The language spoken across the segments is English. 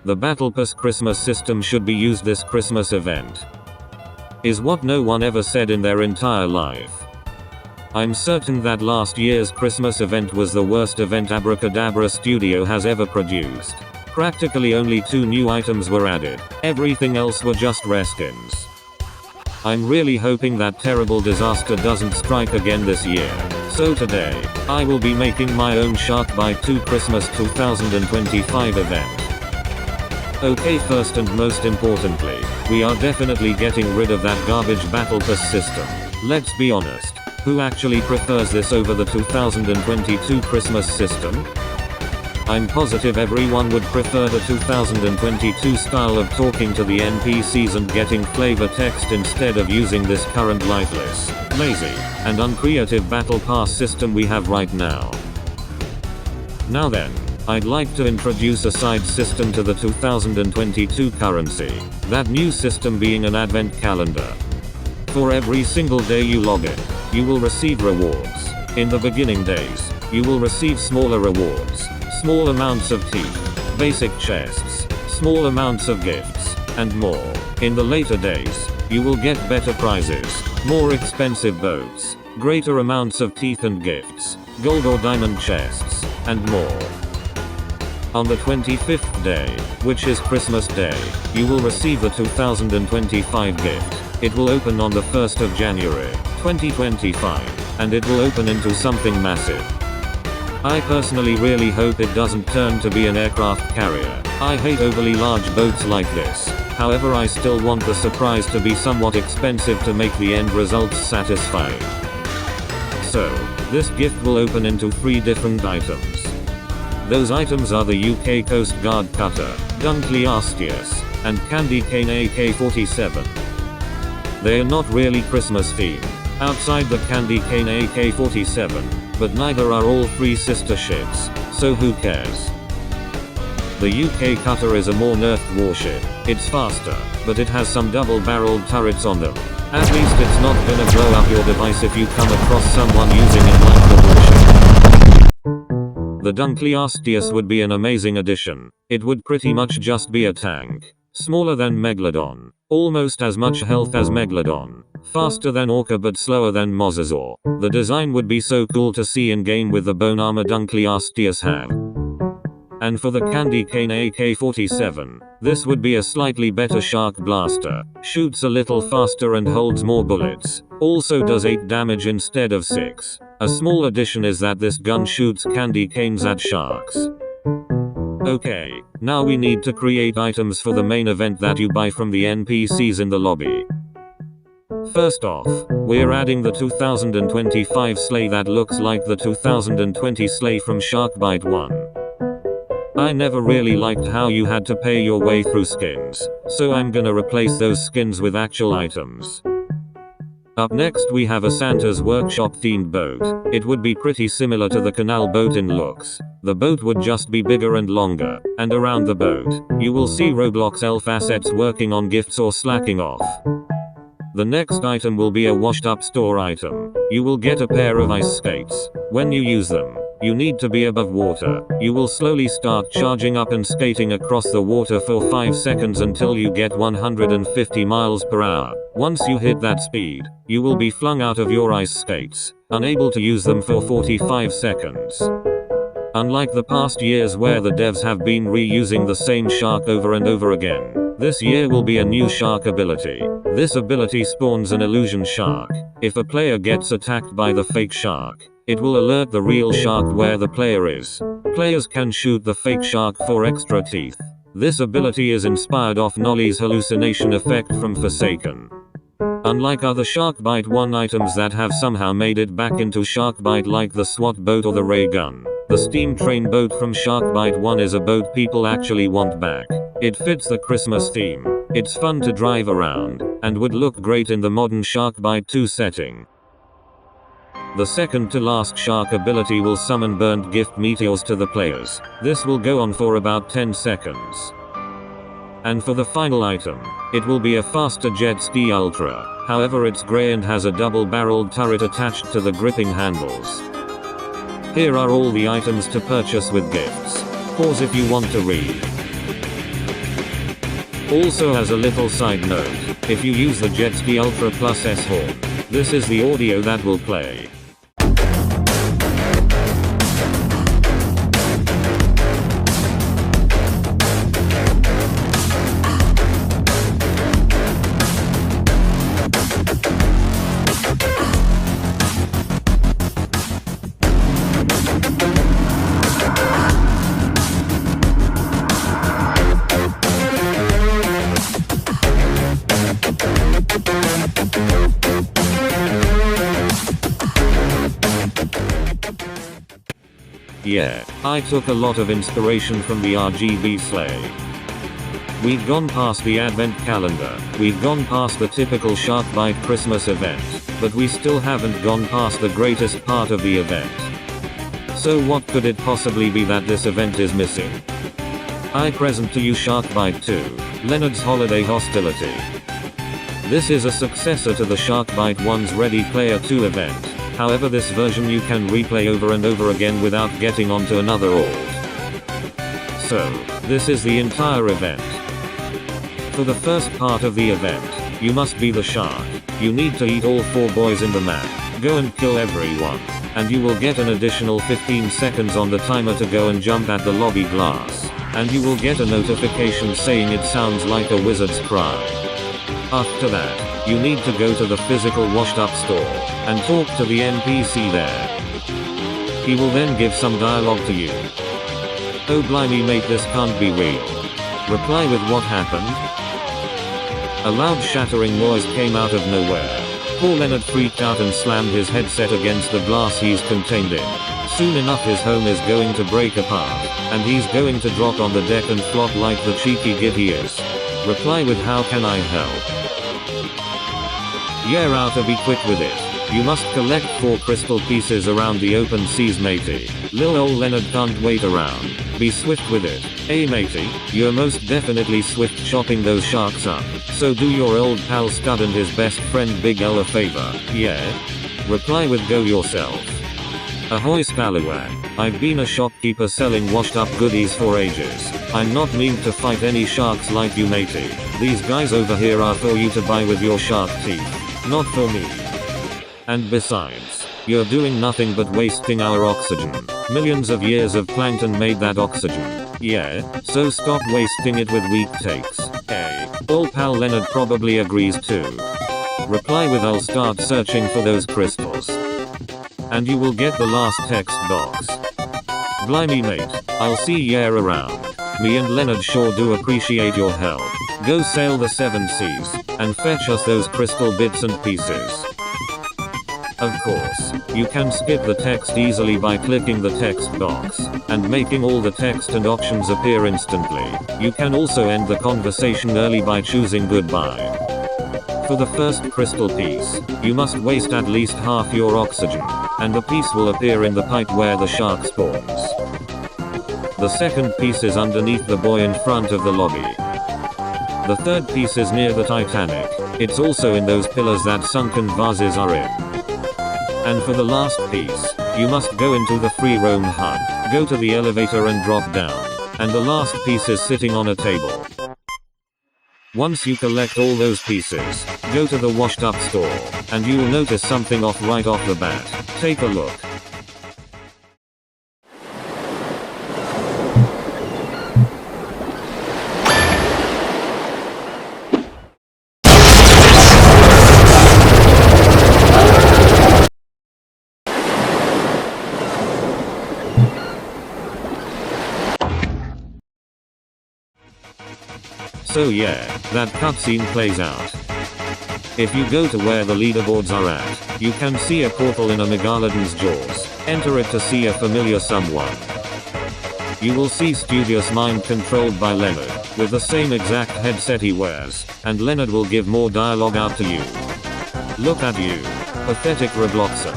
The Battle Pass Christmas system should be used this Christmas event. Is what no one ever said in their entire life. I'm certain that last year's Christmas event was the worst event Abracadabra Studio has ever produced. Practically only 2 new items were added. Everything else were just reskins. I'm really hoping that terrible disaster doesn't strike again this year. So today, I will be making my own Sharkbite 2 Christmas 2025 event. Okay, first and most importantly, we are definitely getting rid of that garbage Battle Pass system. Let's be honest, who actually prefers this over the 2022 Christmas system? I'm positive everyone would prefer the 2022 style of talking to the NPCs and getting flavor text instead of using this current lifeless, lazy, and uncreative Battle Pass system we have right now. Now then, I'd like to introduce a side system to the 2022 currency, that new system being an advent calendar. For every single day you log in, you will receive rewards. In the beginning days, you will receive smaller rewards, small amounts of teeth, basic chests, small amounts of gifts, and more. In the later days, you will get better prizes, more expensive boats, greater amounts of teeth and gifts, gold or diamond chests, and more. On the 25th day, which is Christmas Day, you will receive the 2025 gift. It will open on the 1st of January, 2025, and it will open into something massive. I personally really hope it doesn't turn to be an aircraft carrier. I hate overly large boats like this. However, I still want the surprise to be somewhat expensive to make the end results satisfying. So, this gift will open into 3 different items. Those items are the UK Coast Guard Cutter, Dunkley Astius, and Candy Cane AK-47. They are not really Christmas themed, outside the Candy Cane AK-47, but neither are all 3 sister ships, so who cares? The UK Cutter is a more nerfed warship. It's faster, but it has some double-barreled turrets on them. At least it's not gonna blow up your device if you come across someone using it like the warship. The Dunkley Astius would be an amazing addition. It would pretty much just be a tank. Smaller than Megalodon. Almost as much health as Megalodon. Faster than Orca but slower than Mosasaur. The design would be so cool to see in game with the bone armor Dunkley Astius have. And for the Candy Cane AK-47, this would be a slightly better shark blaster. Shoots a little faster and holds more bullets. Also does 8 damage instead of 6. A small addition is that this gun shoots candy canes at sharks. Okay, now we need to create items for the main event that you buy from the NPCs in the lobby. First off, we're adding the 2025 sleigh that looks like the 2020 sleigh from Sharkbite 1. I never really liked how you had to pay your way through skins, so I'm gonna replace those skins with actual items. Up next we have a Santa's Workshop themed boat. It would be pretty similar to the canal boat in looks. The boat would just be bigger and longer, and around the boat, you will see Roblox elf assets working on gifts or slacking off. The next item will be a washed up store item. You will get a pair of ice skates. When you use them, you need to be above water. You will slowly start charging up and skating across the water for 5 seconds until you get 150 miles per hour. Once you hit that speed, you will be flung out of your ice skates, unable to use them for 45 seconds. Unlike the past years where the devs have been reusing the same shark over and over again, this year will be a new shark ability. This ability spawns an illusion shark. If a player gets attacked by the fake shark, it will alert the real shark where the player is. Players can shoot the fake shark for extra teeth. This ability is inspired off Nolly's hallucination effect from Forsaken. Unlike other Sharkbite 1 items that have somehow made it back into Sharkbite like the SWAT boat or the ray gun, the steam train boat from Sharkbite 1 is a boat people actually want back. It fits the Christmas theme. It's fun to drive around, and would look great in the modern Sharkbite 2 setting. The second to last shark ability will summon burnt gift meteors to the players. This will go on for about 10 seconds. And for the final item, it will be a faster jet ski ultra. However, it's grey and has a double-barreled turret attached to the gripping handles. Here are all the items to purchase with gifts. Pause if you want to read. Also, as a little side note, if you use the Jet Ski Ultra Plus S horn, this is the audio that will play. Yeah, I took a lot of inspiration from the RGB sleigh. We've gone past the advent calendar, we've gone past the typical Sharkbite Christmas event, but we still haven't gone past the greatest part of the event. So what could it possibly be that this event is missing? I present to you Sharkbite 2, Leonard's Holiday Hostility. This is a successor to the Sharkbite 1's Ready Player 2 event. However, this version you can replay over and over again without getting onto another alt. So, this is the entire event. For the first part of the event, you must be the shark. You need to eat all 4 boys in the map, go and kill everyone, and you will get an additional 15 seconds on the timer to go and jump at the lobby glass, and you will get a notification saying it sounds like a wizard's cry. After that, you need to go to the physical washed up store, and talk to the NPC there. He will then give some dialogue to you. Oh blimey mate, this can't be real. Reply with what happened? A loud shattering noise came out of nowhere. Poor Leonard freaked out and slammed his headset against the glass he's contained in. Soon enough his home is going to break apart, and he's going to drop on the deck and flop like the cheeky git he is. Reply with how can I help? Yeah, oughta be quick with it. You must collect 4 crystal pieces around the open seas matey. Lil ol Leonard can't wait around. Be swift with it. Hey matey, you're most definitely swift chopping those sharks up. So do your old pal Scud and his best friend Big L a favor, yeah? Reply with go yourself. Ahoy Scallywag, I've been a shopkeeper selling washed up goodies for ages. I'm not mean to fight any sharks like you matey. These guys over here are for you to buy with your shark teeth. Not for me. And besides, you're doing nothing but wasting our oxygen. Millions of years of plankton made that oxygen. Yeah, so stop wasting it with weak takes. Hey, old pal Leonard probably agrees too. Reply with I'll start searching for those crystals. And you will get the last text box. Blimey mate, I'll see ya around. Me and Leonard sure do appreciate your help. Go sail the 7 seas, and fetch us those crystal bits and pieces. Of course, you can skip the text easily by clicking the text box, and making all the text and options appear instantly. You can also end the conversation early by choosing goodbye. For the first crystal piece, you must waste at least half your oxygen, and the piece will appear in the pipe where the shark spawns. The second piece is underneath the buoy in front of the lobby. The third piece is near the Titanic. It's also in those pillars that sunken vases are in. And for the last piece, you must go into the free roam hub, go to the elevator and drop down. And the last piece is sitting on a table. Once you collect all those pieces, go to the washed up store, and you will notice something off right off the bat. Take a look. So yeah, that cutscene plays out. If you go to where the leaderboards are at, you can see a portal in a Megalodon's jaws. Enter it to see a familiar someone. You will see Studious Mind controlled by Leonard, with the same exact headset he wears, and Leonard will give more dialogue out to you. Look at you. Pathetic Robloxer.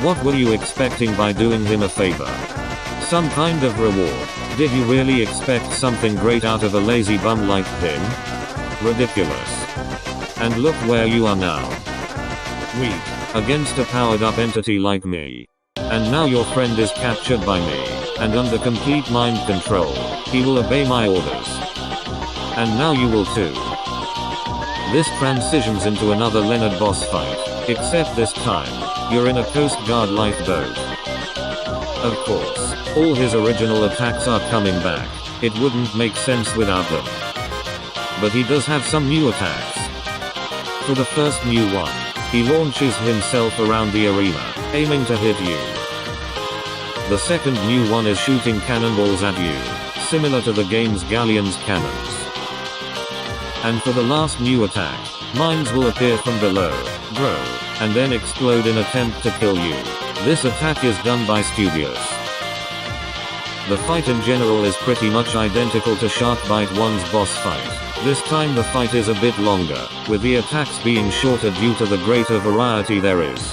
What were you expecting by doing him a favor? Some kind of reward? Did you really expect something great out of a lazy bum like him? Ridiculous. And look where you are now. Weak, against a powered up entity like me. And now your friend is captured by me, and under complete mind control. He will obey my orders. And now you will too. This transitions into another Leonard boss fight, except this time, you're in a Coast Guard lifeboat. Of course, all his original attacks are coming back, it wouldn't make sense without them. But he does have some new attacks. For the first new one, he launches himself around the arena, aiming to hit you. The second new one is shooting cannonballs at you, similar to the game's Galleon's cannons. And for the last new attack, mines will appear from below, grow, and then explode in attempt to kill you. This attack is done by Studios. The fight in general is pretty much identical to Sharkbite 1's boss fight. This time the fight is a bit longer, with the attacks being shorter due to the greater variety there is.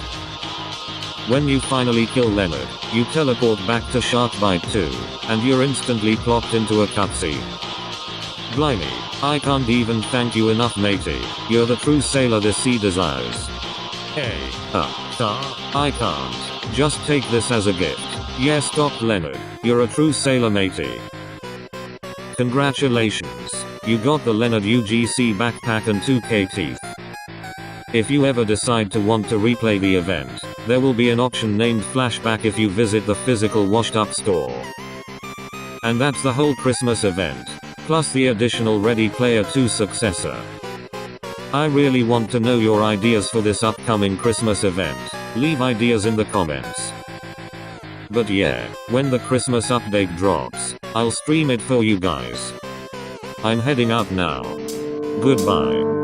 When you finally kill Leonard, you teleport back to Sharkbite 2, and you're instantly plopped into a cutscene. Blimey, I can't even thank you enough, matey. You're the true sailor this sea desires. Hey, I can't. Just take this as a gift. Yeah, stop, Leonard. You're a true sailor, matey. Congratulations. You got the Leonard UGC backpack and 2K teeth. If you ever decide to want to replay the event, there will be an option named Flashback if you visit the physical washed up store. And that's the whole Christmas event, plus the additional Ready Player 2 successor. I really want to know your ideas for this upcoming Christmas event. Leave ideas in the comments. But yeah, when the Christmas update drops, I'll stream it for you guys. I'm heading out now. Goodbye.